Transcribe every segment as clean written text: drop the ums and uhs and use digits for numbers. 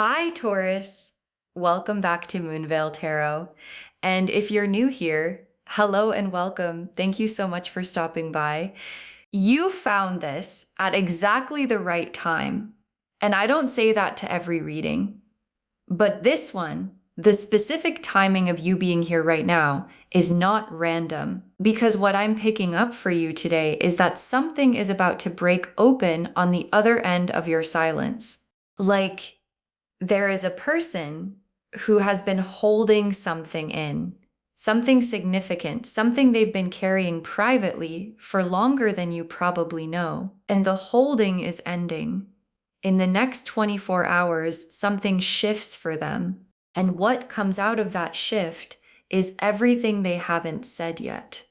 Hi, Taurus. Welcome back to Moonveil Tarot. And if you're new here, hello and welcome. Thank you so much for stopping by. You found this at exactly the right time. And I don't say that to every reading, but this one, the specific timing of you being here right now, is not random. Because what I'm picking up for you today is that something is about to break open on the other end of your silence. Like, there is a person who has been holding something in, something significant, something they've been carrying privately for longer than you probably know. And the holding is ending. In the next 24 hours, something shifts for them. And what comes out of that shift is everything they haven't said yet.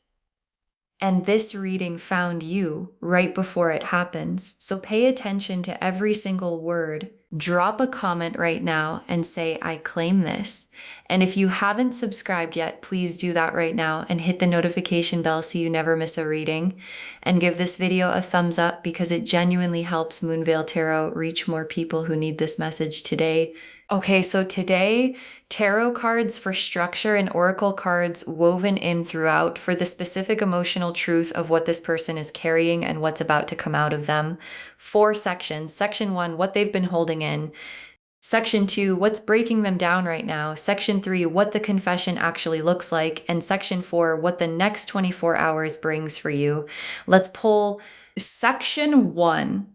And this reading found you right before it happens. So pay attention to every single word. Drop a comment right now and say, I claim this. And if you haven't subscribed yet, please do that right now and hit the notification bell so you never miss a reading. And give this video a thumbs up because it genuinely helps Moonveil Tarot reach more people who need this message today. Okay, so today, tarot cards for structure and oracle cards woven in throughout for the specific emotional truth of what this person is carrying and what's about to come out of them. 4 sections. Section 1, what they've been holding in. Section 2, what's breaking them down right now. Section 3, what the confession actually looks like. And Section 4, what the next 24 hours brings for you. Let's pull Section 1,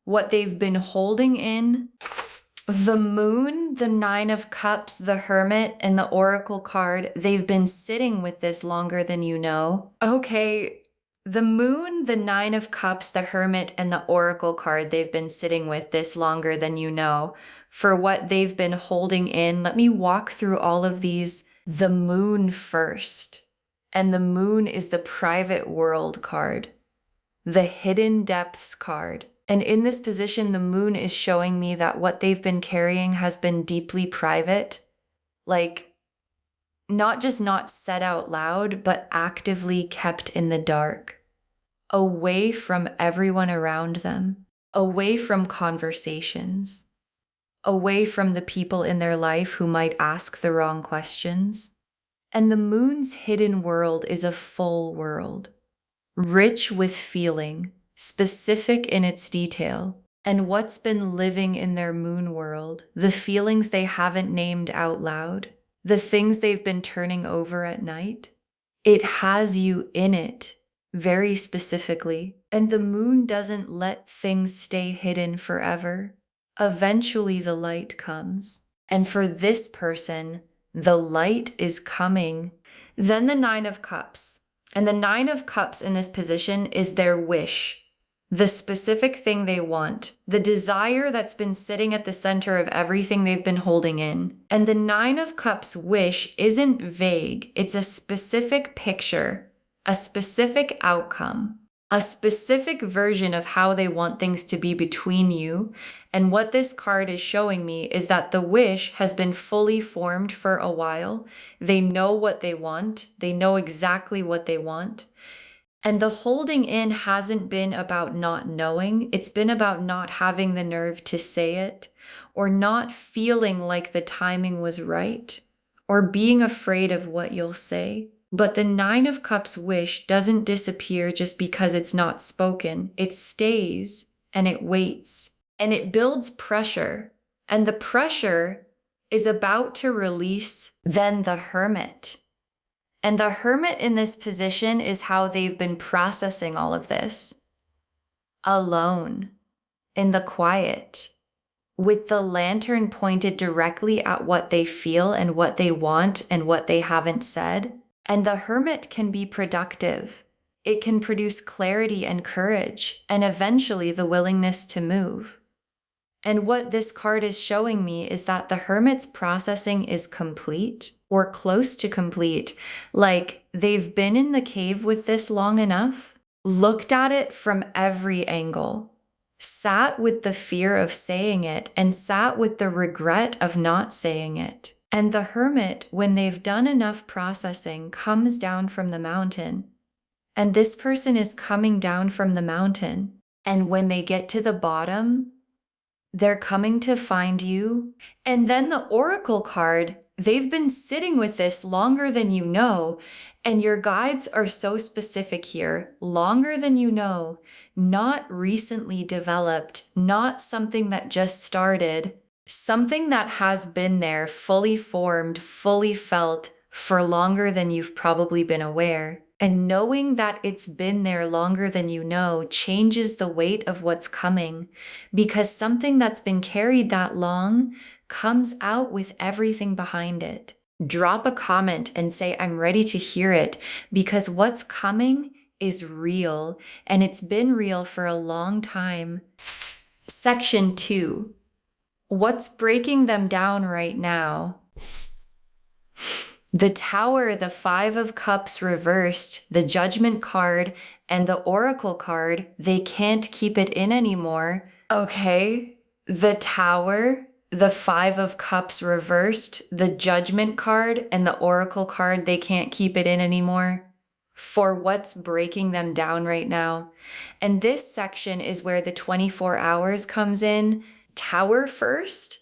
what they've been holding in. The Moon, the Nine of Cups, the Hermit, and the Oracle card, they've been sitting with this longer than you know. Okay, the Moon, the Nine of Cups, the Hermit, and the Oracle card, they've been sitting with this longer than you know. For what they've been holding in, let me walk through all of these. The Moon first. And the Moon is the Private World card. The Hidden Depths card. And in this position, the Moon is showing me that what they've been carrying has been deeply private, like not just not said out loud, but actively kept in the dark, away from everyone around them, away from conversations, away from the people in their life who might ask the wrong questions. And the Moon's hidden world is a full world, rich with feeling, specific in its detail, and what's been living in their moon world, the feelings they haven't named out loud, the things they've been turning over at night. It has you in it, very specifically, and the Moon doesn't let things stay hidden forever. Eventually the light comes, and for this person, the light is coming. Then the Nine of Cups, and the Nine of Cups in this position is their wish. The specific thing they want, the desire that's been sitting at the center of everything they've been holding in. And the Nine of Cups wish isn't vague. It's a specific picture, a specific outcome, a specific version of how they want things to be between you. And what this card is showing me is that the wish has been fully formed for a while. They know what they want. They know exactly what they want. And the holding in hasn't been about not knowing. It's been about not having the nerve to say it, or not feeling like the timing was right, or being afraid of what you'll say. But the Nine of Cups wish doesn't disappear just because it's not spoken. It stays and it waits and it builds pressure. And the pressure is about to release then the Hermit. And the Hermit in this position is how they've been processing all of this. Alone, in the quiet, with the lantern pointed directly at what they feel and what they want and what they haven't said. And the Hermit can be productive. It can produce clarity and courage, and eventually the willingness to move. And what this card is showing me is that the Hermit's processing is complete or close to complete. Like they've been in the cave with this long enough, looked at it from every angle, sat with the fear of saying it and sat with the regret of not saying it. And the Hermit, when they've done enough processing, comes down from the mountain. And this person is coming down from the mountain. And when they get to the bottom, They're coming to find you. And then the Oracle card, they've been sitting with this longer than you know. And your guides are so specific here, longer than you know, not recently developed, not something that just started, something that has been there, fully formed, fully felt for longer than you've probably been aware. And knowing that it's been there longer than you know changes the weight of what's coming, because something that's been carried that long comes out with everything behind it. Drop a comment and say, I'm ready to hear it, because what's coming is real, and it's been real for a long time. Section 2. What's breaking them down right now? The Tower, the Five of Cups reversed, the Judgment card, and the Oracle card, they can't keep it in anymore. Okay, the Tower, the Five of Cups reversed, the Judgment card, and the Oracle card, they can't keep it in anymore. For what's breaking them down right now. And this section is where the 24 hours comes in. Tower first,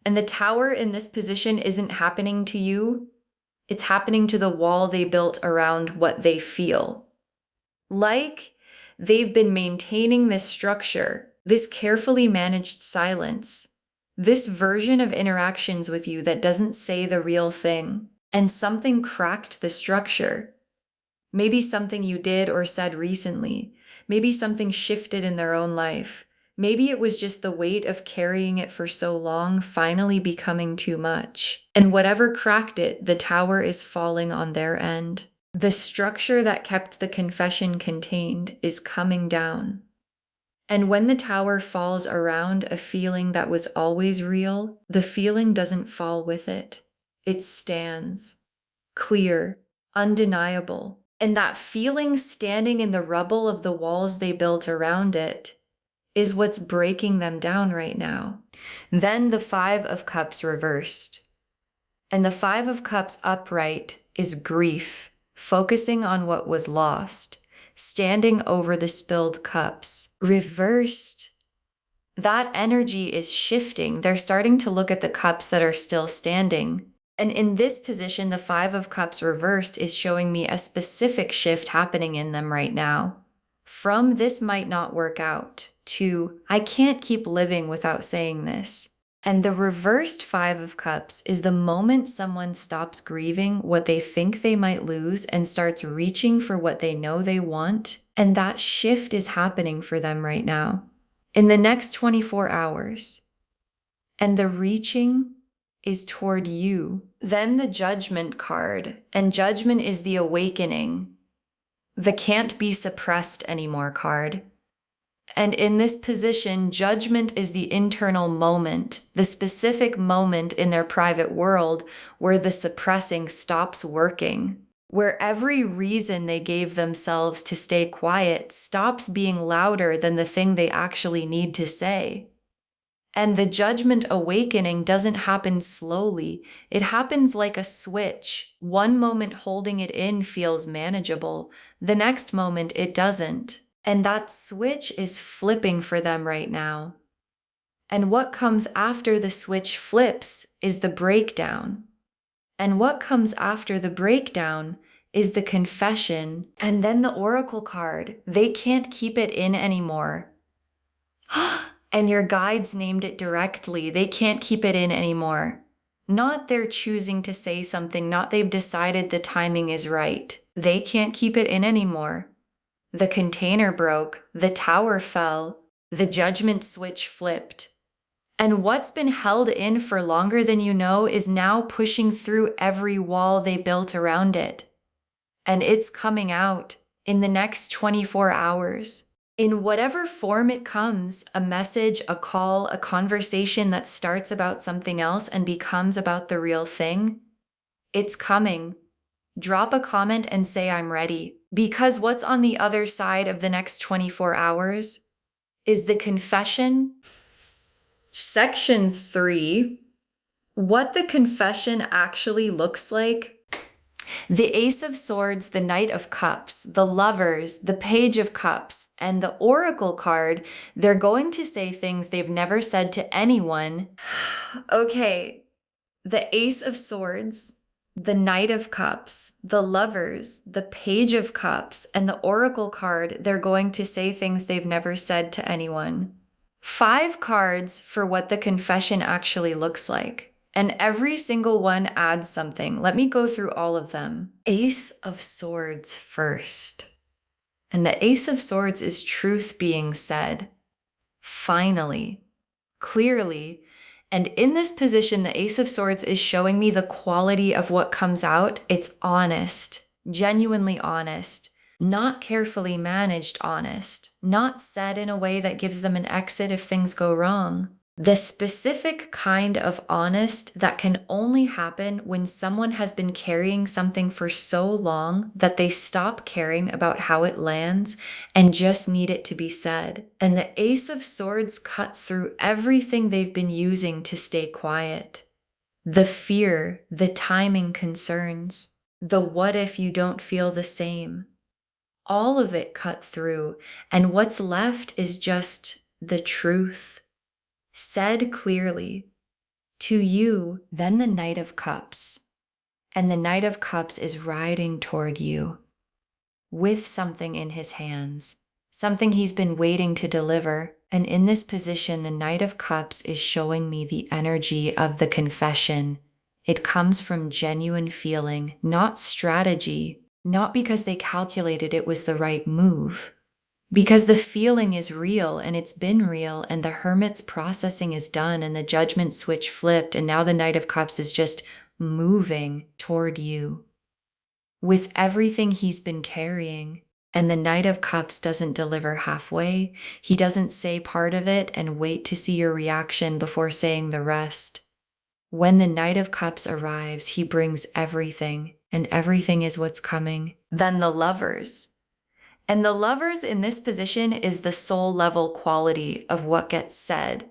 and the Tower in this position isn't happening to you. It's happening to the wall they built around what they feel. Like they've been maintaining this structure, this carefully managed silence, this version of interactions with you that doesn't say the real thing, and something cracked the structure. Maybe something you did or said recently. Maybe something shifted in their own life. Maybe it was just the weight of carrying it for so long finally becoming too much. And whatever cracked it, the tower is falling on their end. The structure that kept the confession contained is coming down. And when the tower falls around a feeling that was always real, the feeling doesn't fall with it. It stands, clear, undeniable. And that feeling standing in the rubble of the walls they built around it is what's breaking them down right now. Then the Five of Cups reversed. And the Five of Cups upright is grief, focusing on what was lost, standing over the spilled cups. Reversed, that energy is shifting. They're starting to look at the cups that are still standing. And in this position, the Five of Cups reversed is showing me a specific shift happening in them right now. From this might not work out to I can't keep living without saying this. And the reversed Five of Cups is the moment someone stops grieving what they think they might lose and starts reaching for what they know they want. And that shift is happening for them right now in the next 24 hours. And the reaching is toward you. Then the Judgment card, and Judgment is the awakening, the can't be suppressed anymore card. And in this position, Judgment is the internal moment, the specific moment in their private world where the suppressing stops working, where every reason they gave themselves to stay quiet stops being louder than the thing they actually need to say. And the Judgment awakening doesn't happen slowly. It happens like a switch. One moment holding it in feels manageable. The next moment it doesn't. And that switch is flipping for them right now. And what comes after the switch flips is the breakdown. And what comes after the breakdown is the confession. And then the Oracle card. They can't keep it in anymore. And your guides named it directly. They can't keep it in anymore. Not they're choosing to say something, not they've decided the timing is right. They can't keep it in anymore. The container broke, the tower fell, the Judgment switch flipped. And what's been held in for longer than you know is now pushing through every wall they built around it. And it's coming out in the next 24 hours. In whatever form it comes, a message, a call, a conversation that starts about something else and becomes about the real thing, it's coming. Drop a comment and say I'm ready. Because what's on the other side of the next 24 hours is the confession. Section 3, what the confession actually looks like. The Ace of Swords, the Knight of Cups, the Lovers, the Page of Cups, and the Oracle card, they're going to say things they've never said to anyone. Okay, the Ace of Swords, the Knight of Cups, the Lovers, the Page of Cups, and the Oracle card, they're going to say things they've never said to anyone. 5 cards for what the confession actually looks like. And every single one adds something. Let me go through all of them. Ace of Swords first. And the Ace of Swords is truth being said. Finally. Clearly. And in this position, the Ace of Swords is showing me the quality of what comes out. It's honest. Genuinely honest. Not carefully managed honest. Not said in a way that gives them an exit if things go wrong. The specific kind of honest that can only happen when someone has been carrying something for so long that they stop caring about how it lands and just need it to be said. And the Ace of Swords cuts through everything they've been using to stay quiet. The fear, the timing concerns, the what if you don't feel the same. All of it cut through, and what's left is just the truth. Said clearly to you. Then the Knight of Cups. And the Knight of Cups is riding toward you with something in his hands, something he's been waiting to deliver. And in this position, the Knight of Cups is showing me the energy of the confession. It comes from genuine feeling, not strategy, not because they calculated it was the right move. Because the feeling is real and it's been real, and the Hermit's processing is done and the judgment switch flipped, and now the Knight of Cups is just moving toward you with everything he's been carrying. And the Knight of Cups doesn't deliver halfway. He doesn't say part of it and wait to see your reaction before saying the rest. When the Knight of Cups arrives, he brings everything, and everything is what's coming. Then the Lovers. And the Lovers in this position is the soul level quality of what gets said.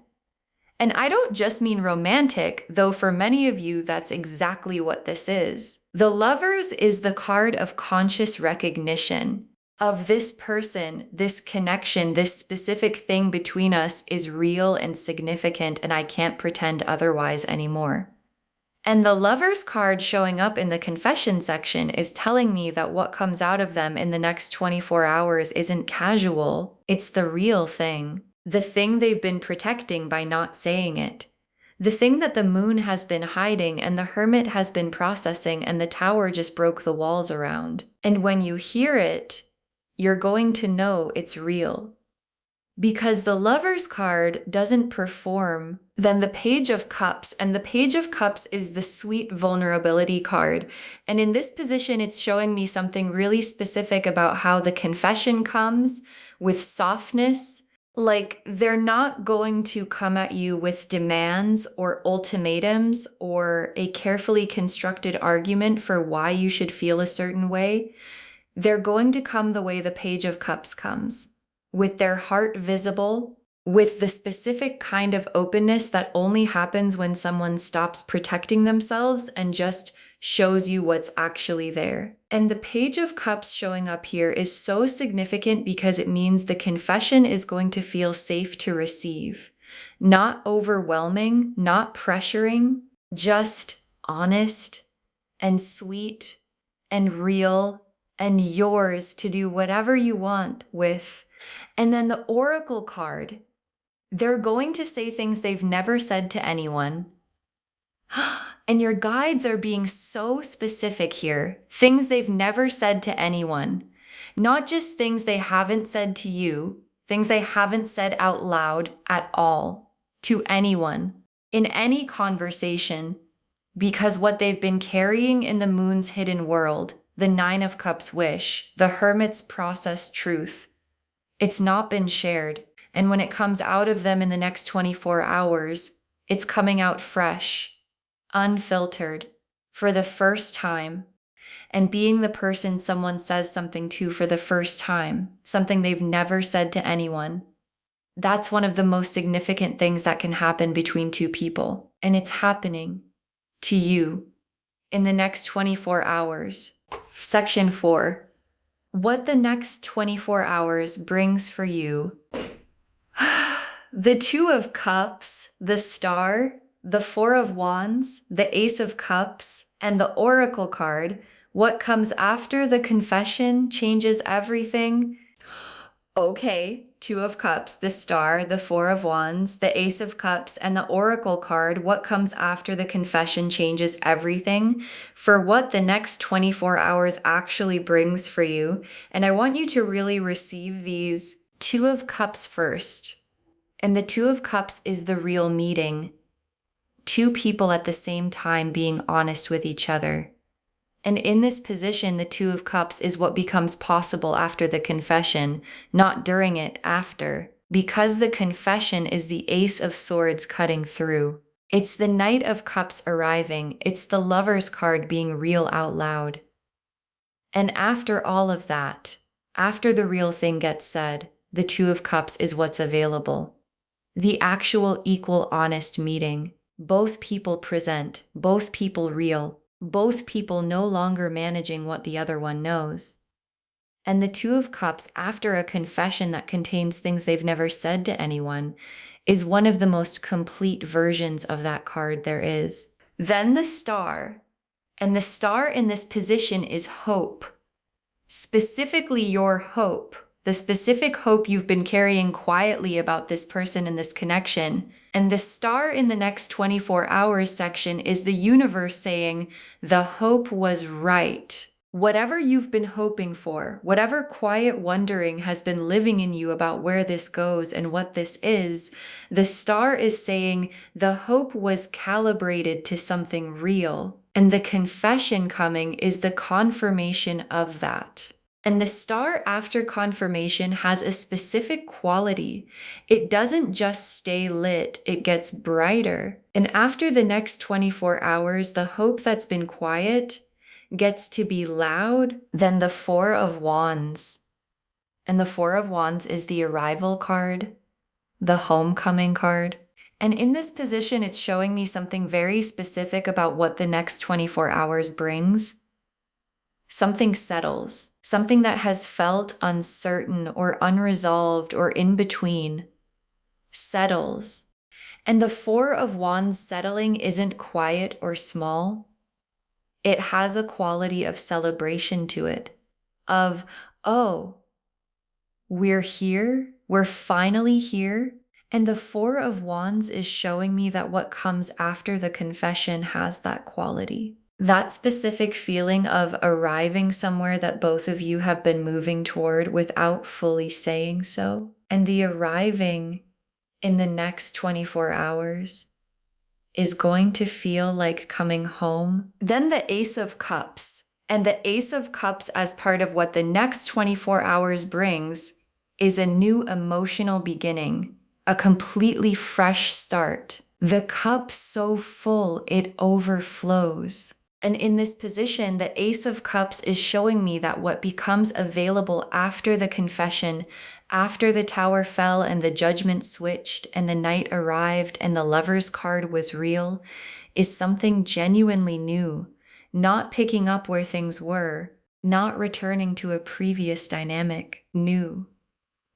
And I don't just mean romantic, though for many of you, that's exactly what this is. The Lovers is the card of conscious recognition of this person, this connection, this specific thing between us is real and significant, and I can't pretend otherwise anymore. And the Lovers card showing up in the confession section is telling me that what comes out of them in the next 24 hours isn't casual. It's the real thing. The thing they've been protecting by not saying it. The thing that the moon has been hiding and the Hermit has been processing, and the Tower just broke the walls around. And when you hear it, you're going to know it's real. Because the Lovers card doesn't perform, then the Page of Cups, and the Page of Cups is the sweet vulnerability card. And in this position, it's showing me something really specific about how the confession comes with softness. Like, they're not going to come at you with demands or ultimatums or a carefully constructed argument for why you should feel a certain way. They're going to come the way the Page of Cups comes, with their heart visible, with the specific kind of openness that only happens when someone stops protecting themselves and just shows you what's actually there. And the Page of Cups showing up here is so significant because it means the confession is going to feel safe to receive. Not overwhelming, not pressuring, just honest and sweet and real and yours to do whatever you want with. And then the Oracle card, they're going to say things they've never said to anyone. And your guides are being so specific here. Things they've never said to anyone. Not just things they haven't said to you, things they haven't said out loud at all to anyone in any conversation. Because what they've been carrying in the moon's hidden world, the Nine of Cups wish, the Hermit's processed truth, it's not been shared. And when it comes out of them in the next 24 hours, it's coming out fresh, unfiltered, for the first time, and being the person someone says something to for the first time, something they've never said to anyone. That's one of the most significant things that can happen between two people. And it's happening to you. in the next 24 hours. Section 4. What the next 24 hours brings for you. The Two of Cups, the Star, the Four of Wands, the Ace of Cups, and the Oracle card. What comes after the confession changes everything. Okay, Two of Cups, the Star, the Four of Wands, the Ace of Cups, and the Oracle card. What comes after the confession changes everything for what the next 24 hours actually brings for you. And I want you to really receive these Two of Cups first. And the Two of Cups is the real meeting. Two people at the same time being honest with each other. And in this position, the Two of Cups is what becomes possible after the confession, not during it, after. Because the confession is the Ace of Swords cutting through. It's the Knight of Cups arriving. It's the Lover's card being real out loud. And after all of that, after the real thing gets said, the Two of Cups is what's available. The actual equal honest meeting. Both people present, both people real. Both people no longer managing what the other one knows. And the Two of Cups, after a confession that contains things they've never said to anyone, is one of the most complete versions of that card there is. Then the Star. And the Star in this position is hope. Specifically your hope. The specific hope you've been carrying quietly about this person and this connection. And the Star in the next 24 hours section is the universe saying, the hope was right. Whatever you've been hoping for, whatever quiet wondering has been living in you about where this goes and what this is, the Star is saying the hope was calibrated to something real. And the confession coming is the confirmation of that. And the Star after confirmation has a specific quality. It doesn't just stay lit, it gets brighter. And after the next 24 hours, the hope that's been quiet gets to be loud. Then the Four of Wands. And the Four of Wands is the arrival card, the homecoming card. And in this position, it's showing me something very specific about what the next 24 hours brings. Something settles, something that has felt uncertain or unresolved or in between settles. And the Four of Wands settling isn't quiet or small. It has a quality of celebration to it, of, oh, we're here, we're finally here. And the Four of Wands is showing me that what comes after the confession has that quality. That specific feeling of arriving somewhere that both of you have been moving toward without fully saying so. And the arriving in the next 24 hours is going to feel like coming home. Then the Ace of Cups. And the Ace of Cups as part of what the next 24 hours brings is a new emotional beginning, a completely fresh start. The cup so full, it overflows. And in this position, the Ace of Cups is showing me that what becomes available after the confession, after the tower fell and the judgment switched and the Knight arrived and the Lover's card was real, is something genuinely new, not picking up where things were, not returning to a previous dynamic, new.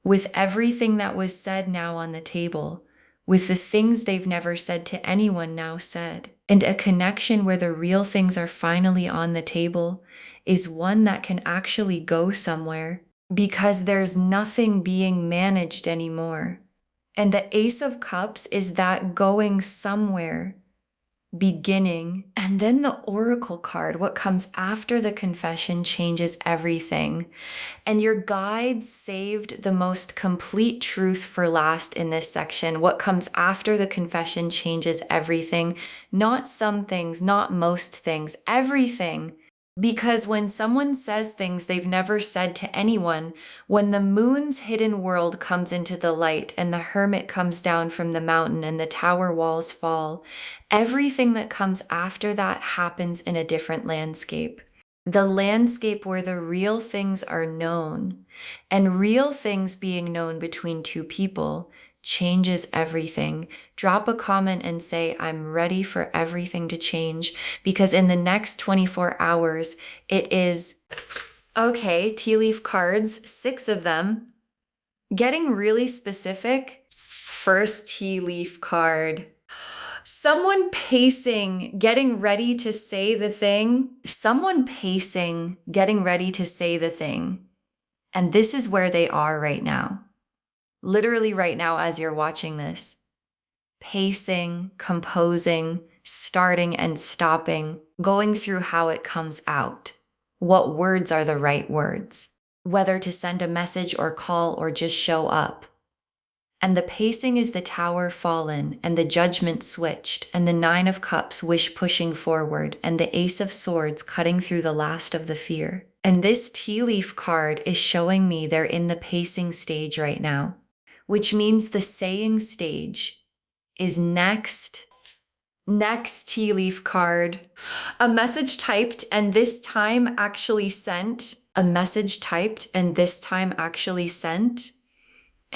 With everything that was said now on the table, with the things they've never said to anyone now said. And a connection where the real things are finally on the table is one that can actually go somewhere because there's nothing being managed anymore. And the Ace of Cups is that going somewhere, beginning. And then the Oracle card, what comes after the confession changes everything. And your guides saved the most complete truth for last in this section. What comes after the confession changes everything. Not some things, not most things, everything. Because when someone says things they've never said to anyone, when the moon's hidden world comes into the light and the hermit comes down from the mountain and the tower walls fall, everything that comes after that happens in a different landscape. The landscape where the real things are known, and real things being known between two people, changes everything. Drop a comment and say, I'm ready for everything to change, because in the next 24 hours, it is, okay, tea leaf cards, 6 of them. Getting really specific, first tea leaf card. Someone pacing, getting ready to say the thing. Someone pacing, getting ready to say the thing. And this is where they are right now. Literally right now as you're watching this. Pacing, composing, starting and stopping, going through how it comes out. What words are the right words? Whether to send a message or call or just show up. And the pacing is the Tower fallen, and the Judgment switched, and the 9 of Cups wish pushing forward, and the Ace of Swords cutting through the last of the fear. And this tea leaf card is showing me they're in the pacing stage right now, which means the saying stage is next. Next tea leaf card. A message typed and this time actually sent. A message typed and this time actually sent.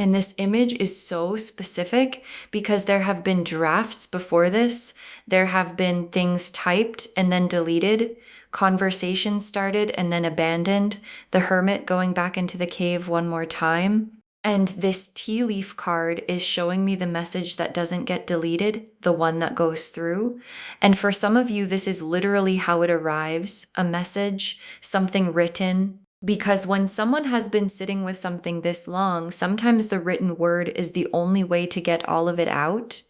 And this image is so specific because there have been drafts before this. There have been things typed and then deleted, conversations started and then abandoned, the hermit going back into the cave one more time. And this tea leaf card is showing me the message that doesn't get deleted, the one that goes through. And for some of you, this is literally how it arrives, a message, something written. Because when someone has been sitting with something this long, sometimes the written word is the only way to get all of it out.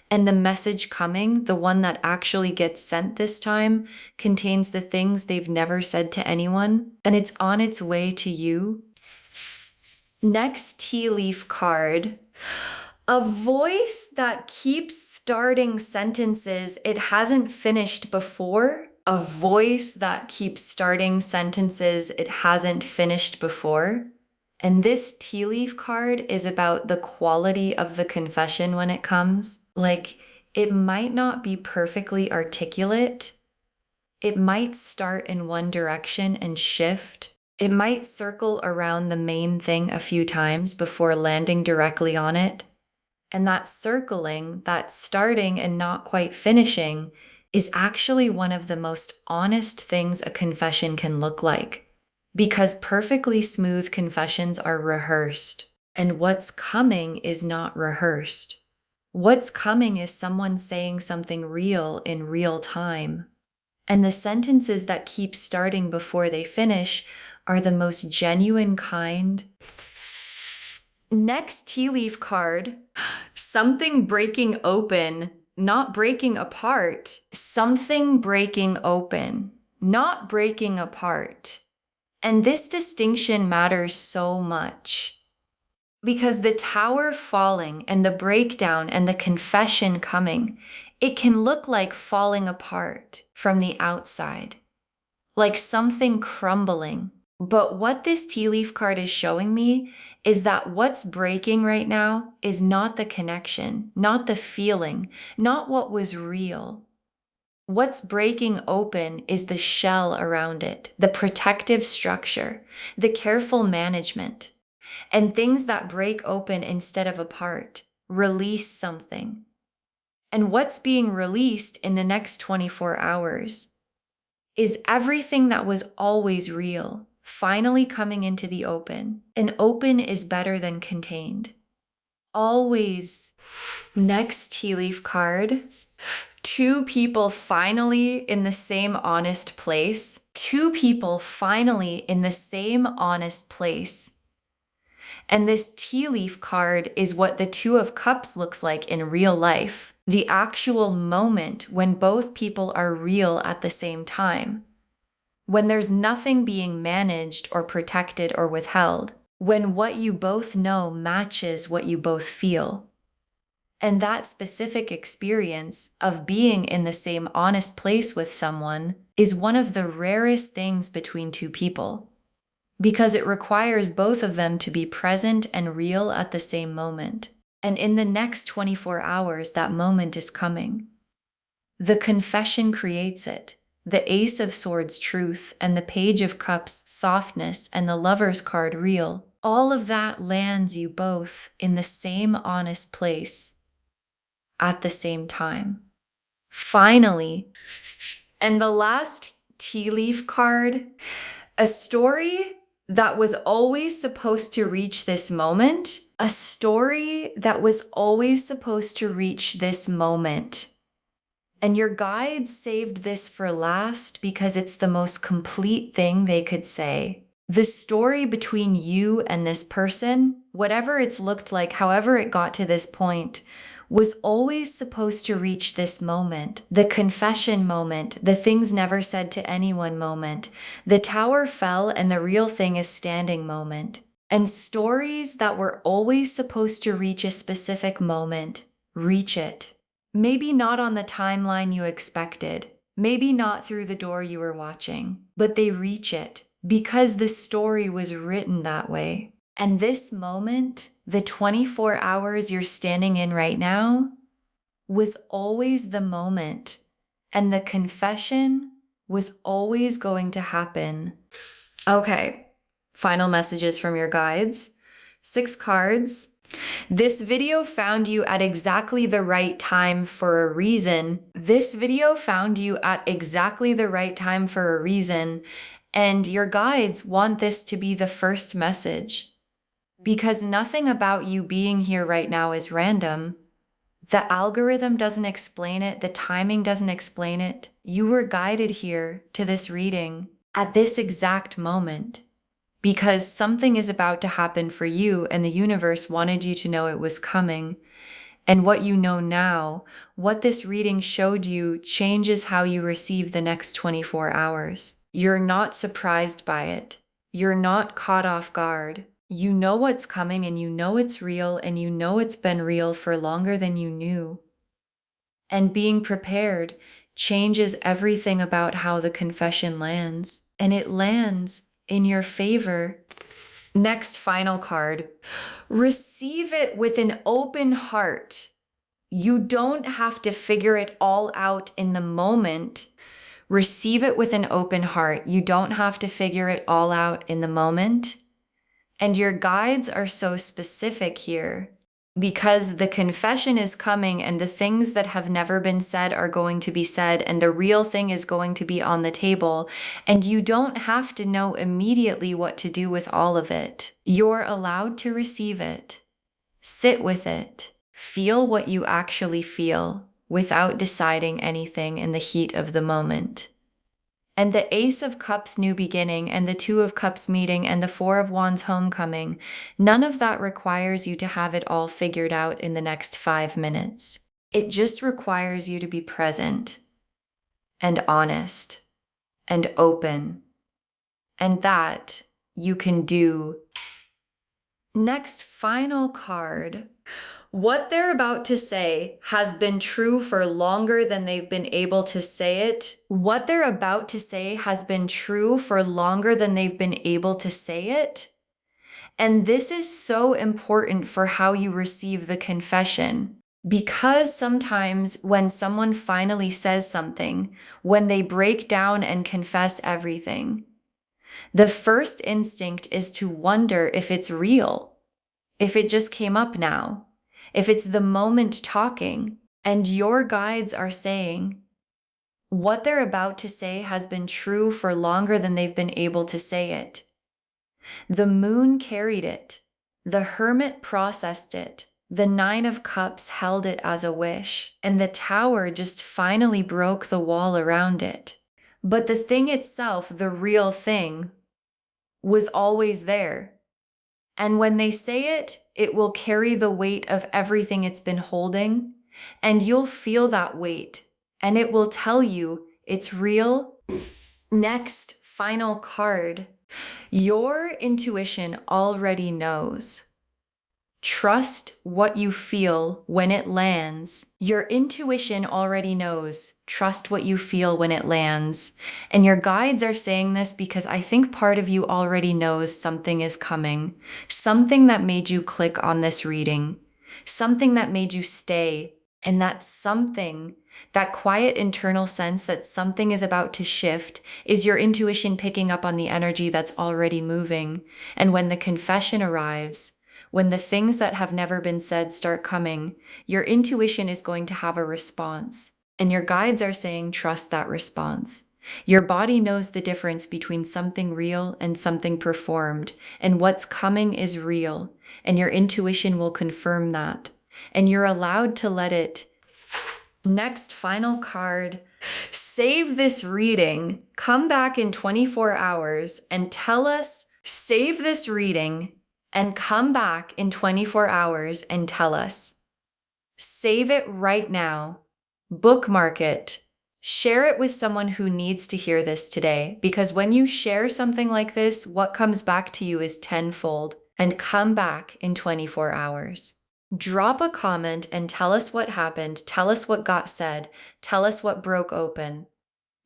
And the message coming, the one that actually gets sent this time, contains the things they've never said to anyone, and it's on its way to you. Next tea leaf card. A voice that keeps starting sentences it hasn't finished before. A voice that keeps starting sentences it hasn't finished before. And this tea leaf card is about the quality of the confession when it comes. Like, it might not be perfectly articulate. It might start in one direction and shift. It might circle around the main thing a few times before landing directly on it. And that circling, that starting and not quite finishing, is actually one of the most honest things a confession can look like. Because perfectly smooth confessions are rehearsed, and what's coming is not rehearsed. What's coming is someone saying something real in real time. And the sentences that keep starting before they finish are the most genuine kind. Next tea leaf card, something breaking open, not breaking apart. Something breaking open, not breaking apart. And this distinction matters so much because the Tower falling and the breakdown and the confession coming, it can look like falling apart from the outside, like something crumbling. But what this tea leaf card is showing me is that what's breaking right now is not the connection, not the feeling, not what was real. What's breaking open is the shell around it, the protective structure, the careful management, and things that break open instead of apart, release something. And what's being released in the next 24 hours is everything that was always real, finally coming into the open. And open is better than contained. Always. Next tea leaf card. 2 people finally in the same honest place. 2 people finally in the same honest place. And this tea leaf card is what the 2 of Cups looks like in real life. The actual moment when both people are real at the same time. When there's nothing being managed or protected or withheld. When what you both know matches what you both feel. And that specific experience of being in the same honest place with someone is one of the rarest things between 2 people. Because it requires both of them to be present and real at the same moment. And in the next 24 hours, that moment is coming. The confession creates it. The Ace of Swords truth and the Page of Cups softness and the Lover's card real all of that lands you both in the same honest place at the same time. Finally, and the last tea leaf card, a story that was always supposed to reach this moment, a story that was always supposed to reach this moment. And your guides saved this for last because it's the most complete thing they could say. The story between you and this person, whatever it's looked like, however it got to this point, was always supposed to reach this moment. The confession moment, the things never said to anyone moment, the tower fell and the real thing is standing moment. And stories that were always supposed to reach a specific moment, reach it. Maybe not on the timeline you expected, maybe not through the door you were watching, but they reach it because the story was written that way. And this moment, the 24 hours you're standing in right now, was always the moment. And the confession was always going to happen. Okay, final messages from your guides. 6 cards. This video found you at exactly the right time for a reason. This video found you at exactly the right time for a reason. And your guides want this to be the first message. Because nothing about you being here right now is random. The algorithm doesn't explain it. The timing doesn't explain it. You were guided here to this reading at this exact moment because something is about to happen for you and the universe wanted you to know it was coming. And what you know now, what this reading showed you, changes how you receive the next 24 hours. You're not surprised by it. You're not caught off guard. You know what's coming and you know it's real and you know it's been real for longer than you knew. And being prepared changes everything about how the confession lands. And it lands in your favor. Next final card. Receive it with an open heart. You don't have to figure it all out in the moment. Receive it with an open heart. You don't have to figure it all out in the moment. And your guides are so specific here because the confession is coming and the things that have never been said are going to be said and the real thing is going to be on the table. And you don't have to know immediately what to do with all of it. You're allowed to receive it. Sit with it. Feel what you actually feel without deciding anything in the heat of the moment. And the Ace of Cups new beginning and the 2 of Cups meeting and the 4 of Wands homecoming, none of that requires you to have it all figured out in the next 5 minutes. It just requires you to be present and honest and open. And that you can do. Next final card. What they're about to say has been true for longer than they've been able to say it. What they're about to say has been true for longer than they've been able to say it. And this is so important for how you receive the confession. Because sometimes when someone finally says something, when they break down and confess everything, the first instinct is to wonder if it's real, if it just came up now. If it's the moment talking, and your guides are saying, what they're about to say has been true for longer than they've been able to say it. The moon carried it. The hermit processed it. The 9 of Cups held it as a wish, and the tower just finally broke the wall around it. But the thing itself, the real thing, was always there. And when they say it, it will carry the weight of everything it's been holding, and you'll feel that weight, and it will tell you it's real. Next, final card. Your intuition already knows. Trust what you feel when it lands. Your intuition already knows. Trust what you feel when it lands. And your guides are saying this because I think part of you already knows something is coming. Something that made you click on this reading. Something that made you stay. And that something That quiet internal sense that something is about to shift is your intuition picking up on the energy that's already moving. And when the confession arrives, when the things that have never been said start coming, your intuition is going to have a response. And your guides are saying, trust that response. Your body knows the difference between something real and something performed, and what's coming is real, and your intuition will confirm that. And you're allowed to let it. Next, final card. Save this reading. Come back in 24 hours and tell us, save this reading and come back in 24 hours and tell us. Save it right now. Bookmark it. Share it with someone who needs to hear this today, because when you share something like this, what comes back to you is tenfold. And come back in 24 hours. Drop a comment and tell us what happened, tell us what got said, tell us what broke open.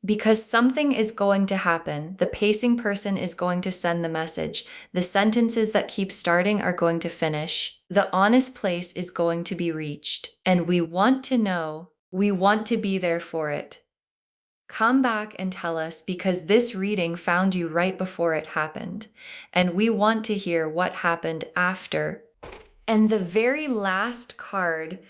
Because something is going to happen. The pacing person is going to send the message. The sentences that keep starting are going to finish. The honest place is going to be reached. And we want to know, we want to be there for it. Come back and tell us, because this reading found you right before it happened. And we want to hear what happened after. And the very last card,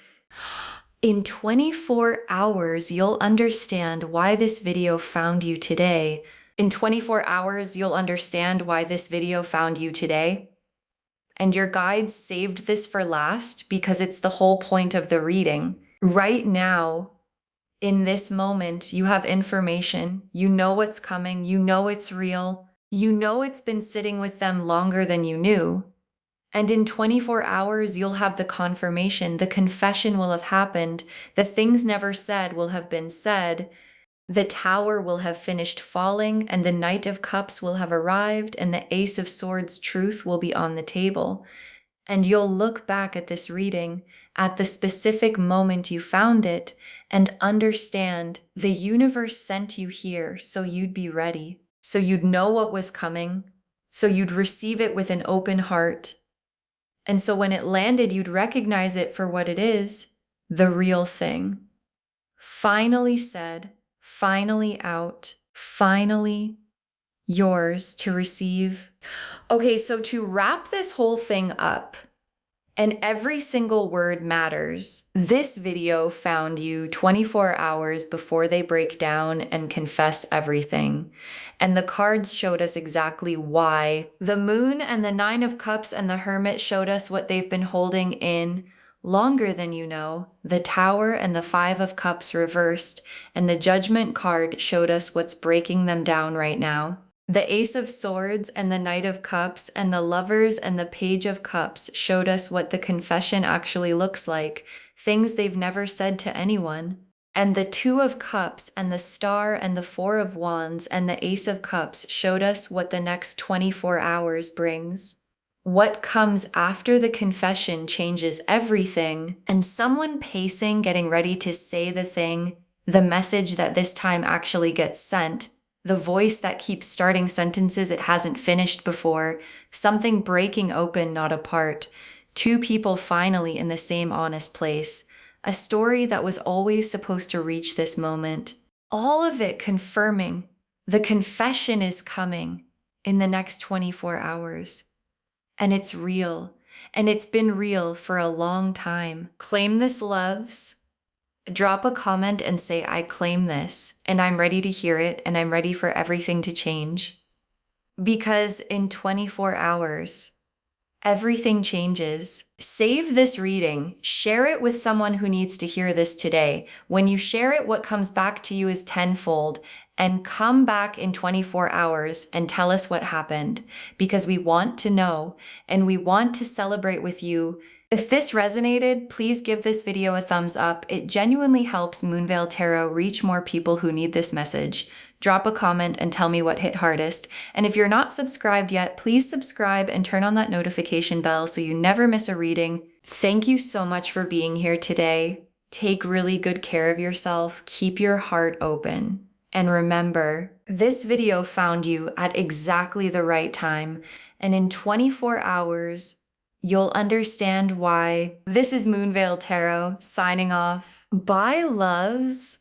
in 24 hours, you'll understand why this video found you today. In 24 hours, you'll understand why this video found you today. And your guides saved this for last because it's the whole point of the reading. Right now, in this moment, you have information. You know what's coming. You know it's real. You know it's been sitting with them longer than you knew. And in 24 hours, you'll have the confirmation. The confession will have happened. The things never said will have been said. The tower will have finished falling, and the Knight of Cups will have arrived, and the Ace of Swords truth will be on the table. And you'll look back at this reading, at the specific moment you found it, and understand the universe sent you here so you'd be ready, so you'd know what was coming, so you'd receive it with an open heart. And so when it landed, you'd recognize it for what it is, the real thing. Finally said, finally out, finally yours to receive. Okay, so to wrap this whole thing up, and every single word matters, this video found you 24 hours before they break down and confess everything. And the cards showed us exactly why. The Moon and the Nine of Cups and the Hermit showed us what they've been holding in longer than you know. The Tower and the Five of Cups reversed, and the Judgment card showed us what's breaking them down right now. The Ace of Swords and the Knight of Cups and the Lovers and the Page of Cups showed us what the confession actually looks like, things they've never said to anyone. And the Two of Cups and the Star and the Four of Wands and the Ace of Cups showed us what the next 24 hours brings. What comes after the confession changes everything, and someone pacing, getting ready to say the thing, the message that this time actually gets sent, the voice that keeps starting sentences it hasn't finished before, something breaking open, not apart, two people finally in the same honest place, a story that was always supposed to reach this moment. All of it confirming the confession is coming in the next 24 hours. And it's real, and it's been real for a long time. Claim this, loves. Drop a comment and say, I claim this, and I'm ready to hear it, and I'm ready for everything to change. Because in 24 hours, everything changes. Save this reading. Share it with someone who needs to hear this today. When you share it, what comes back to you is tenfold. And come back in 24 hours and tell us what happened, because we want to know and we want to celebrate with you. If this resonated, please give this video a thumbs up. It genuinely helps Moonveil Tarot reach more people who need this message. Drop a comment and tell me what hit hardest. And if you're not subscribed yet, please subscribe and turn on that notification bell so you never miss a reading. Thank you so much for being here today. Take really good care of yourself. Keep your heart open. And remember, this video found you at exactly the right time. And in 24 hours, you'll understand why. This is Moonveil Tarot signing off. Bye, loves.